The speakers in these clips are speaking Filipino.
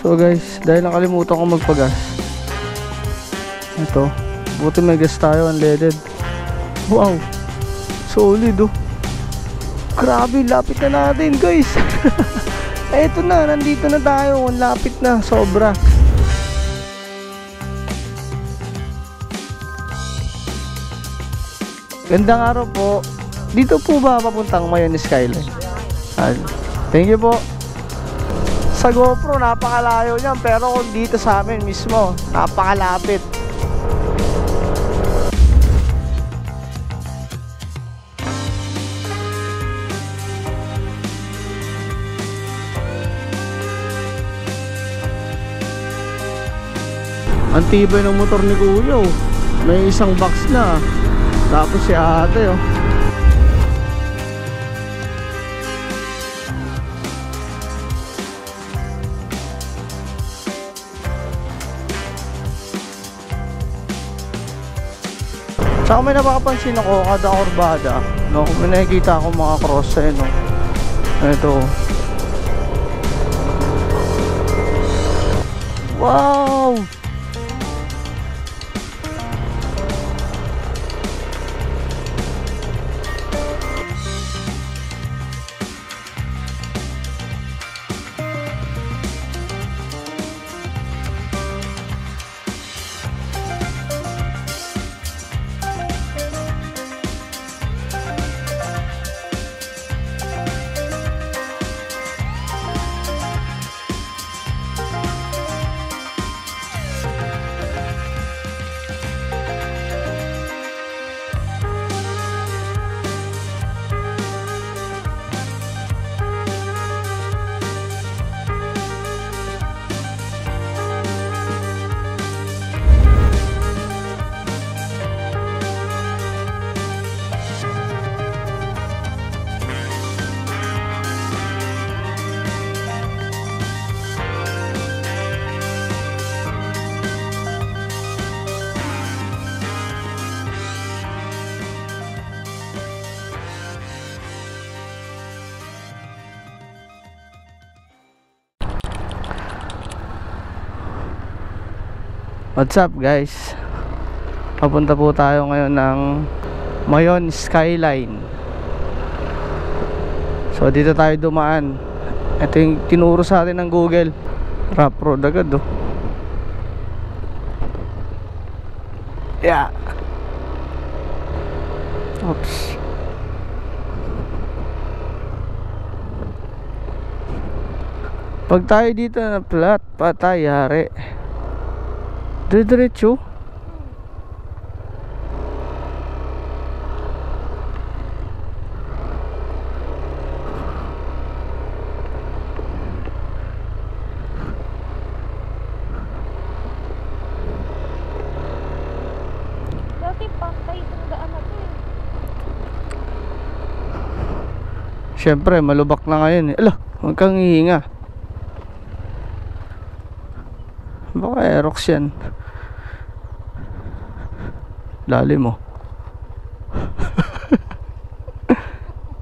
So guys, dahil nakalimutan ko magpagas, ito, buti may gas tayo, unleaded. Wow, solid oh. Grabe, lapit na natin guys. Eto na, nandito na tayo. Ang lapit na, sobra. Gandang araw po. Dito po ba papuntang Mayon Skyline? Thank you po. Sa GoPro napakalayo niyan, pero kung dito sa amin mismo napakalapit. Ang tibay ng motor ni Kuya oh. May isang box na. Tapos si ate oh. Tsaka may napapansin ako kada kurbada, no? May nakikita ako mga cross eh, no? Ito. Wow! What's up guys? Papunta po tayo ngayon ng Mayon Skyline. So dito tayo dumaan. Ito yung tinuro sa atin ng Google. Rough road agad oh. Yeah. Oops. Pag tayo dito na flat, patay, yari. Diretso. Dati pantay itong daan na to eh. Siyempre, malubak na ngayon eh. Ala, huwag kang hihinga. Baka Aerox yan. Lalim mo.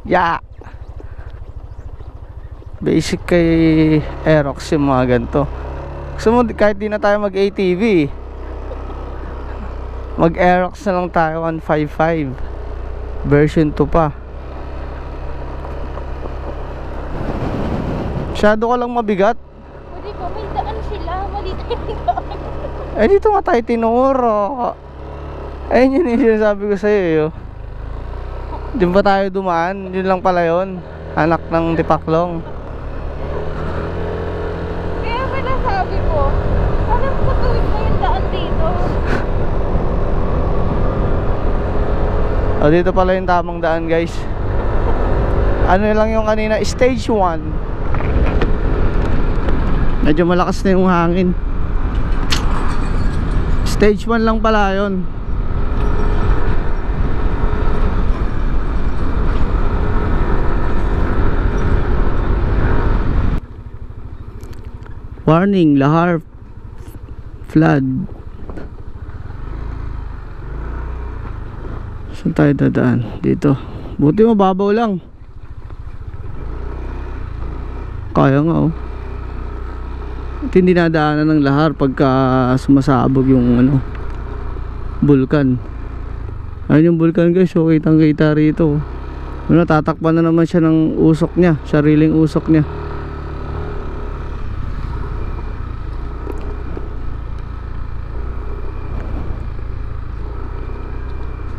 Yeah. Basic kay Aerox yung mga ganito. Gusto mo kahit di na tayo mag ATV, mag Aerox na lang tayo 155 version 2 pa. Masyado ka lang mabigat. Pwede ba may daan sila? Mali tayo daan. Eh dito nga tayo tinuro. Ayun yun yung sinasabi ko sa'yo eh. Diyan ba tayo dumaan? Yun lang pala yun. Anak ng Dipaklong. Kaya pala sabi ko, parang patuwid mo yung daan dito. O dito pala yung tamang daan guys. Ano lang yung kanina, stage 1. Medyo malakas na yung hangin. Stage 1 lang pala yun. Warning, Lahar flood. Saan tayo dadaan? Dito. Buti mababaw lang. Kaya nga oh. Ito yung dinadaanan ng lahar pagka sumasabog yung ano, bulkan. Ayun yung bulkan guys, so kitang kita rito. Ano, tatakpan na naman siya ng usok niya, sariling usok niya.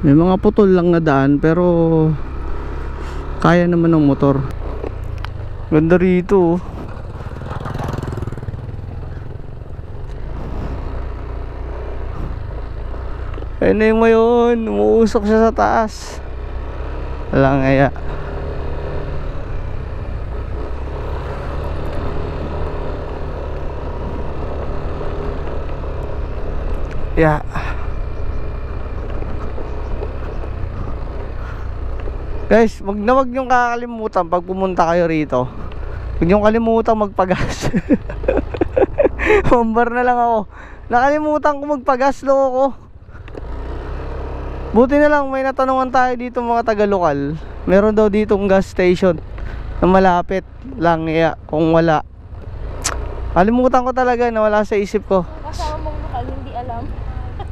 May mga putol lang na daan pero kaya naman ng motor. Ganda rito. Ayun na yung mayon, umuusok siya sa taas. Walang ngaya. Yeah. Guys, wag niyong kakalimutan pag pumunta kayo rito. Huwag niyong kalimutan magpagas. Humbar na lang ako. Nakalimutan ko magpagas, loko. Buti na lang may natanungan tayo dito mga taga-lokal. Meron daw ditong gas station na malapit lang. Kung wala, kalimutan ko talaga, nawala sa isip ko. Kasama mong lokal, hindi alam.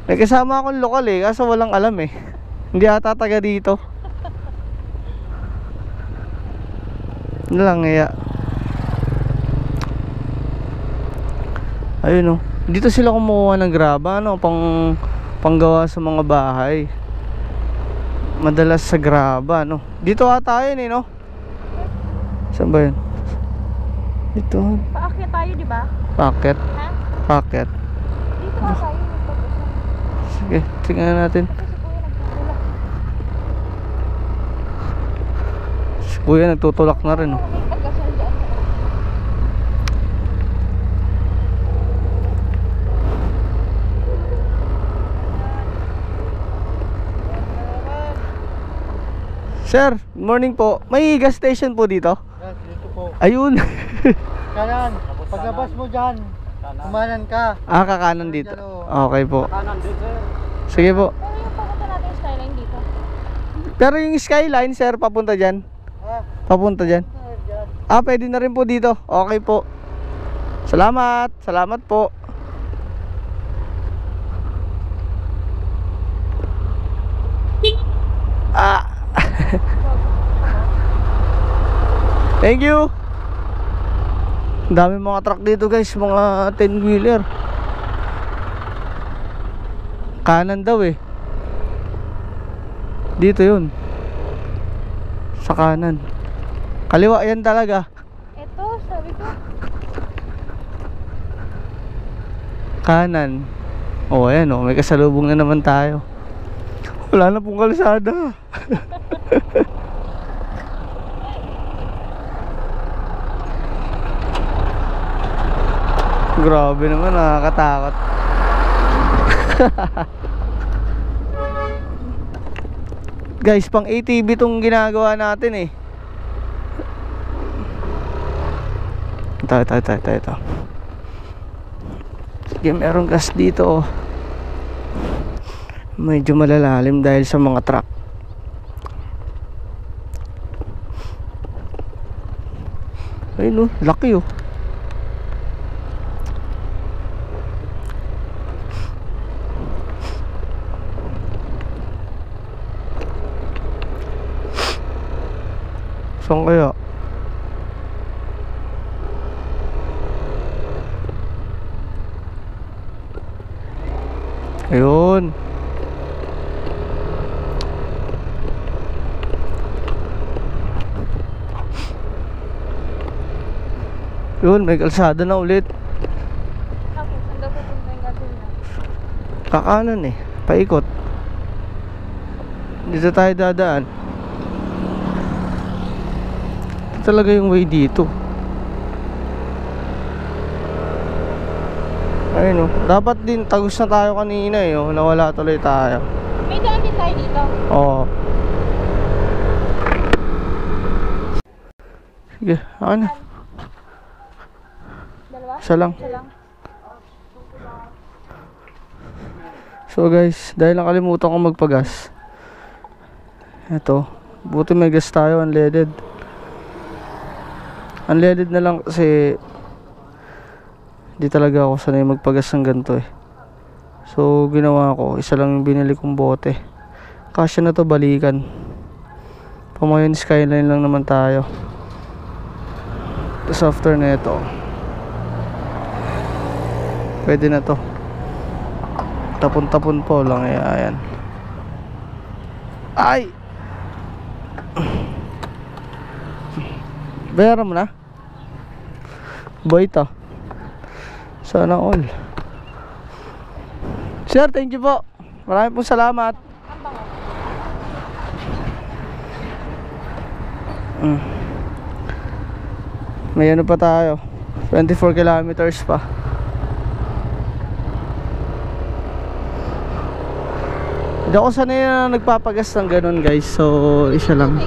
May kasama akong lokal kaso walang alam Hindi ata taga dito. Ano lang ayun dito sila kumukuha ng graba panggawa sa mga bahay. Madalas sa graba dito ata yun Saan ba yun? Dito. Paakyat tayo, di ba? Paakyat? Ha? Paakyat. Dito nga tayo. Sige, tingnan natin. Si Kuya nagtutulak na rin Sir, good morning po. May gas station po dito? Yes, dito po. Ayun. Kanan. Paglabas mo dyan, kumanan ka. Kakanan dito. Okay po. Kanan din, sir. Sige po. Pero yung papunta natin yung skyline dito. Pero yung skyline, sir, papunta dyan? Papunta dyan? Pwede na rin po dito. Okay po. Salamat. Salamat po. Thank you. Ang dami mga truck dito guys, mga 10-wheeler. Kanan daw dito yun. Sa kanan. Kaliwa yan talaga. Ito, sabi ko. Kanan. Ayan may kasalubong na naman tayo. Wala na pong kalsada. Grabe naman, nakakatakot. Guys, pang ATV tong ginagawa natin Ito. Sige, merong gas dito Medyo malalalim dahil sa mga truck. Ayun laki Saan kaya? Ayun. Yun, may kalsada na ulit. Okay, saan daw pupunta yung gasolina? Kakanan paikot. Dito tayo dadaan. Ito talaga yung way dito. Ayun dapat din tagus na tayo kanina nawala tuloy tayo. May daan din tayo dito. Oo. Sige, na. Dalawa? Isa lang. Isa lang. So guys, dahil nakalimutan ko magpagas. Ito, buti may gas tayo, unleaded. Unleaded na lang kasi Di talaga ako sanay magpagas ng ganito eh. So ginawa ko, isa lang yung binili kong bote. Kasya na to balikan. Pamayon skyline lang naman tayo. Tapos after na ito, pwede na to. Tapon-tapon po lang eh. Ayan. Ay! Bayaran mo na. Boy to. Sana all. Sir, thank you po. Maraming pong salamat. May ano pa tayo, 24 kilometers pa. Hindi ako sanay na nagpapagas ng ganun guys. So isa lang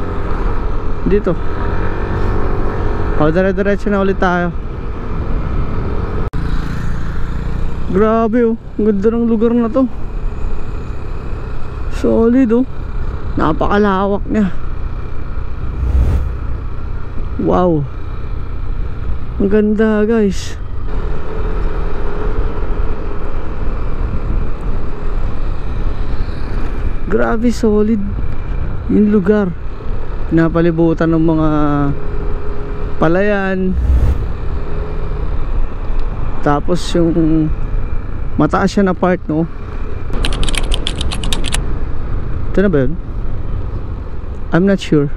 dito. O dire-diretso na ulit tayo. Grabe oh, ang ganda ng lugar na to. Solid oh. Napakalawak niya. Wow, ang ganda guys. Grabe solid yung lugar. Pinapalibutan ng mga palayan. Tapos yung mataas siya na part, no? Ito na ba yun? I'm not sure.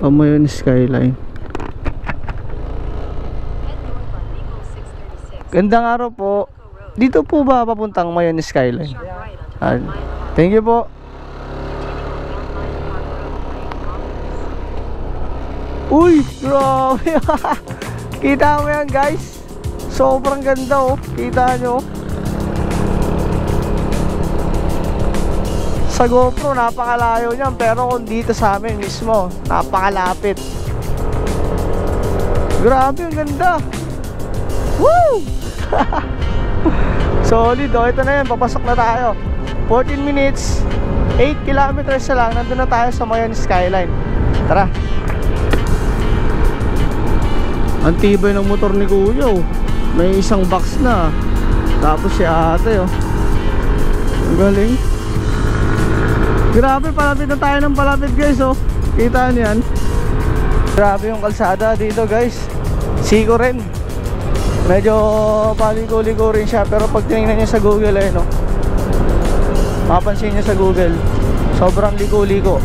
Pamayon skyline. Gandang araw po. Dito po ba papuntang Mayon Skyline? Thank you po. Uy, grabe. Kita mo yan guys. Sobrang ganda oh. Kita nyo. Sa GoPro napakalayo niyan, pero kung dito sa amin mismo napakalapit. Grabe, ang ganda. Woo! Solid oh, ito na yan, papasok na tayo. 14 minutes, 8 kilometers na lang, nandun na tayo sa Mayon Skyline. Tara. Ang tibay ng motor ni Kuya oh. May isang box na. Tapos si ate oh. Ang galing. Grabe, palapit na tayo ng palapit guys oh. Kita niyan. Grabe yung kalsada dito guys. Siko rin. Medyo paliko-liko rin siya, pero pag tinignan nyo sa Google eh, no, mapapansin nyo sa Google sobrang liko-liko.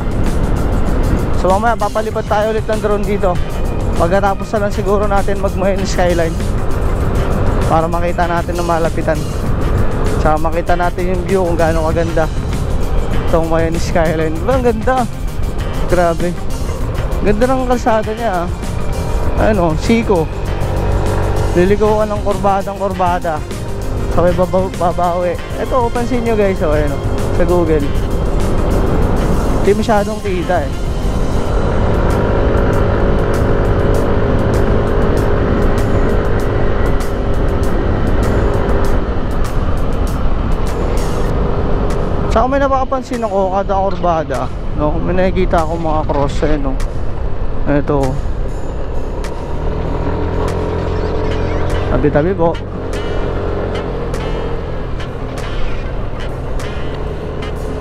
So mamaya papalipad tayo ulit ng drone dito. Pagkatapos na lang siguro natin mag-Mayon Skyline para makita natin na malapitan. Tsaka makita natin yung view kung gaano kaganda itong Mayon Skyline. Diba ang ganda? Grabe. Ganda ng kalsada niya. Ano, siko. Liliko ka ng kurbada. Sabay babawi. Ito, pansin nyo guys, oh, ayun, sa Google. Hindi masyadong kita eh. Saka may napapansin ako kada kurbada, no? May nakikita ako mga cross eh, no? Ito. Tabi-tabi po.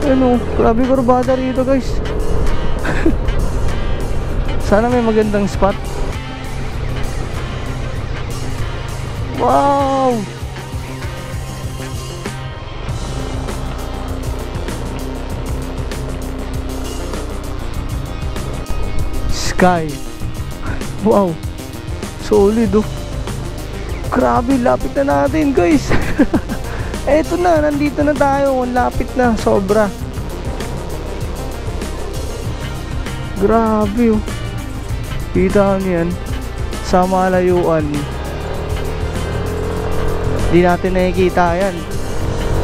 Ano, grabe kurbada rito guys. Sana may magandang spot. Wow! Sky. Wow. Solid oh. Grabe, lapit na natin guys. Eto na, nandito na tayo. Lapit na, sobra. Grabe oh. Kita nyo yan. Sa malayuan, di natin nakikita yan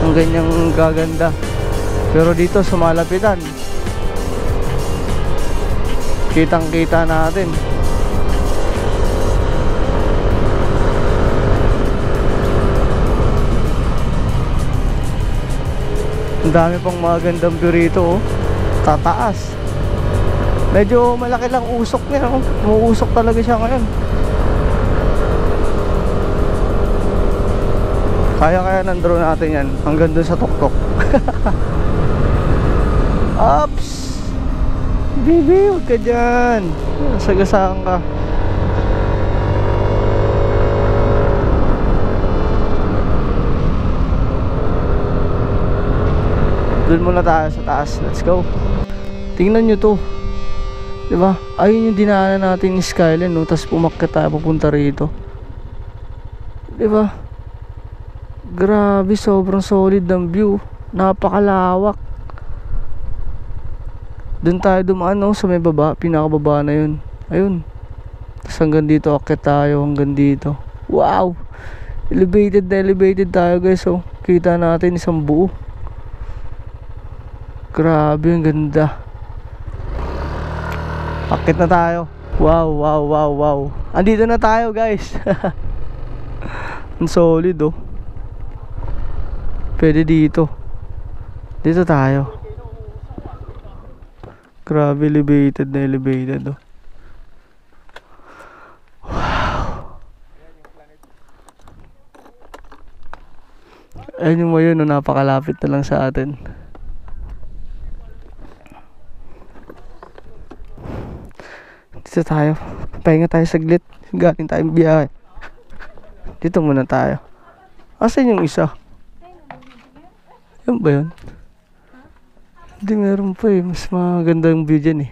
ang ganyang gaganda. Pero dito sa malapitan, kitang kita natin. Ang dami pang magandang view rito oh. Tataas. Medyo malaki lang usok niya oh. Umuusok talaga siya ngayon. Kaya ng drone natin yan hanggang dun sa tuktok. Ups! Baby, huwag ka dyan. Sagasaan ka. Doon muna tayo sa taas. Let's go. Tingnan nyo to, diba? Ayun yung dinaanan natin yung skyline, no? Tapos pumakyat tayo papunta rito, diba? Grabe, sobrang solid ng view. Napakalawak. Doon tayo dumaan, no? Sa may baba, pinakababa na yun. Ayun. Tapos hanggang dito, akyat tayo hanggang dito. Wow! Elevated na elevated tayo, guys. Oh, kita natin isang buo. Grabe, ang ganda. Akit na tayo. Wow, wow, wow, wow. Andito na tayo, guys. Ang solid, oh. Pwede dito. Dito tayo. Grabe, elevated na elevated, oh. Wow. Ayun yung mo yun, oh, napakalapit na lang sa atin. Dito tayo. Pahinga tayo saglit. Galing tayong biyahe. Dito muna tayo. Asan yung isa? Yan ba yun? Hindi, meron pa eh. Mas maganda yung view dyan eh.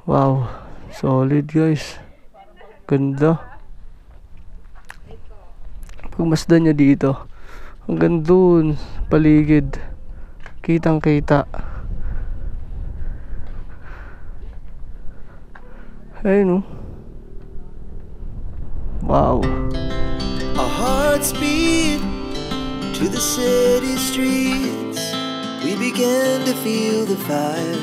Wow. Solid, guys. Ganda. Pagmasdan nyo dito, hanggang dun paligid, kitang kita. Ayun, oh. Wow. Our hearts beat to the city streets. We began to feel the fire.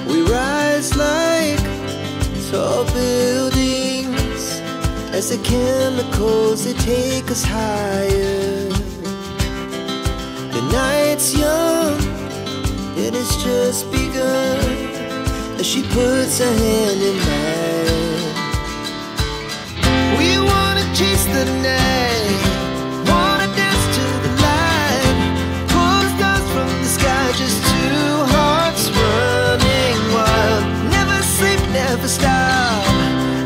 We rise like tall buildings as the chemicals, they take us higher. The night's young and it's just begun as she puts her hand in mine. We wanna chase the night, wanna dance to the light, pull the stars from the sky, just two hearts running wild. Never sleep, never stop,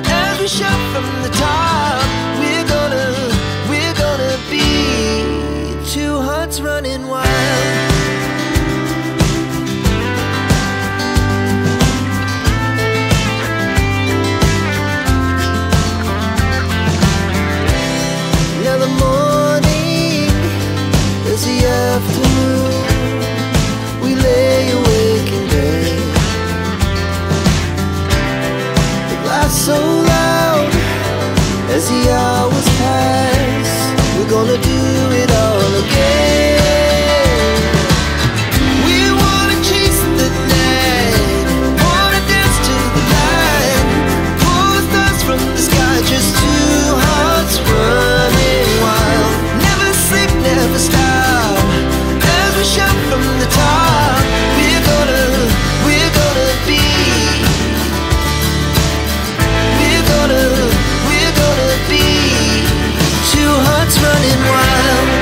as we shout from the top. We're gonna be two hearts running wild. Afternoon, we lay awake in bed. The laugh so loud as the hours pass. We're gonna do it all again. We wanna chase the night, wanna dance to the light, pull the stars from the sky, just two hearts running wild. Never sleep, never stop, shout from the top. We're gonna be, we're gonna be two hearts running wild.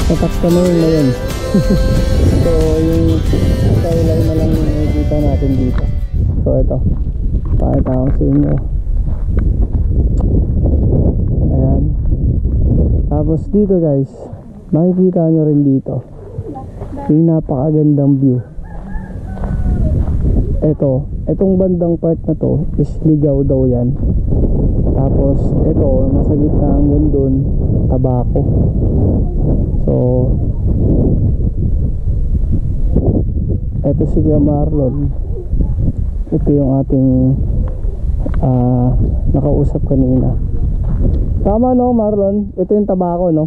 Tatak kami na yun. So yung skyline na lang yung nakikita natin dito. So ito, pakita ko sa inyo. Ayan. Tapos dito guys, makikita nyo rin dito yung napakagandang view. Itong bandang part na to is Ligaw daw yan. Tapos ito, nasa gitna hanggang dun, Tabako. So ito si Kuya Marlon. Ito yung ating nakausap kanina. Tama no Marlon? Ito yung tabako no?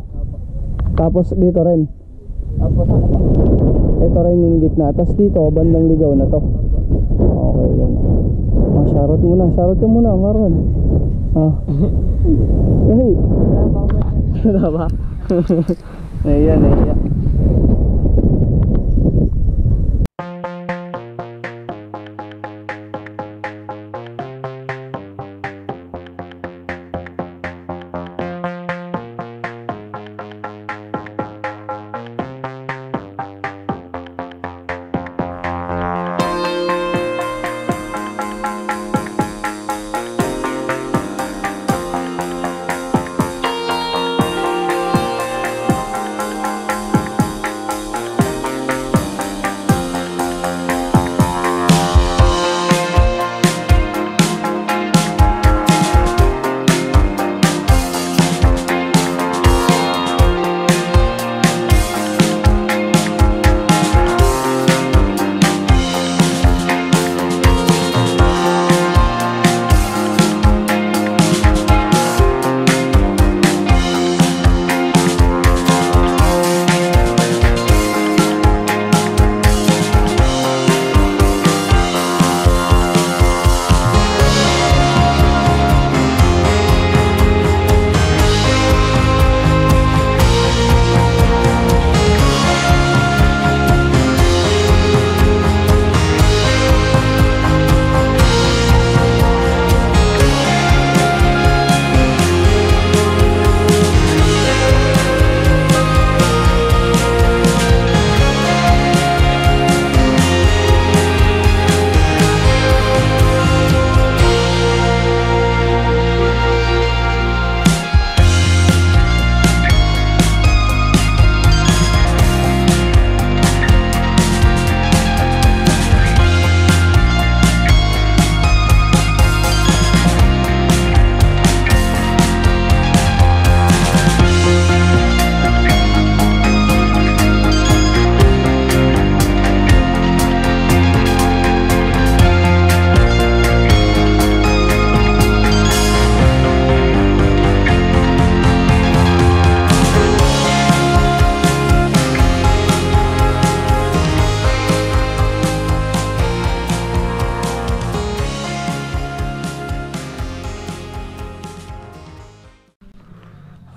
Tapos dito rin. Ito rin yung gitna. Tapos dito bandang ligaw na to. Okay yan. Shoutout muna. Shoutout ka muna Marlon. Hey. Wala ba? Ayan.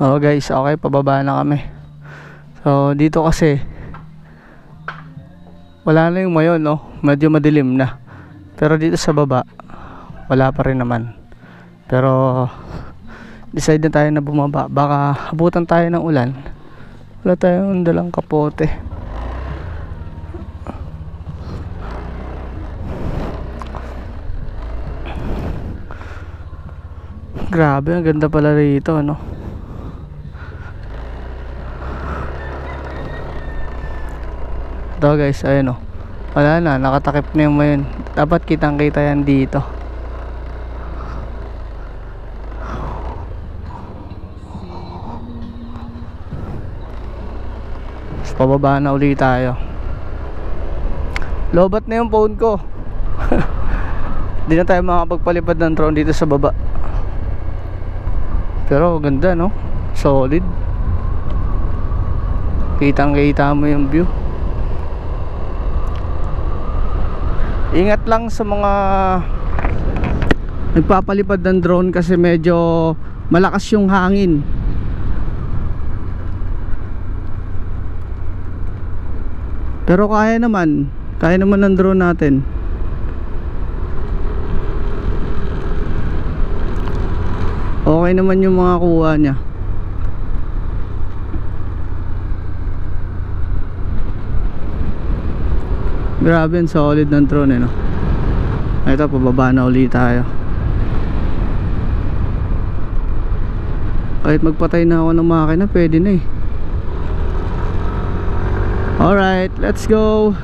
Oh guys, okay, pababa na kami. So dito kasi wala na yung mayon, no? Medyo madilim na. Pero dito sa baba wala pa rin naman. Pero decide na tayo na bumaba. Baka abutan tayo ng ulan. Wala tayong dalang kapote. Grabe, ang ganda pala rito, no? Ito guys, ayun o. Wala na, nakatakip na yung mayon. Dapat kitang kita yan dito. Tapos pababa na ulit tayo. Lobat na yung phone ko. Hindi na tayo makapagpalipad ng drone dito sa baba. Pero ganda, no? Solid. Kitang kita mo yung view. Ingat lang sa mga nagpapalipad ng drone kasi medyo malakas yung hangin. Pero kaya naman ng drone natin. Okay naman yung mga kuha niya. Grabe, solid ng drone, no? Ito, pababa na ulit tayo. Kahit magpatay na ako ng makina, pwede na eh. Alright, let's go.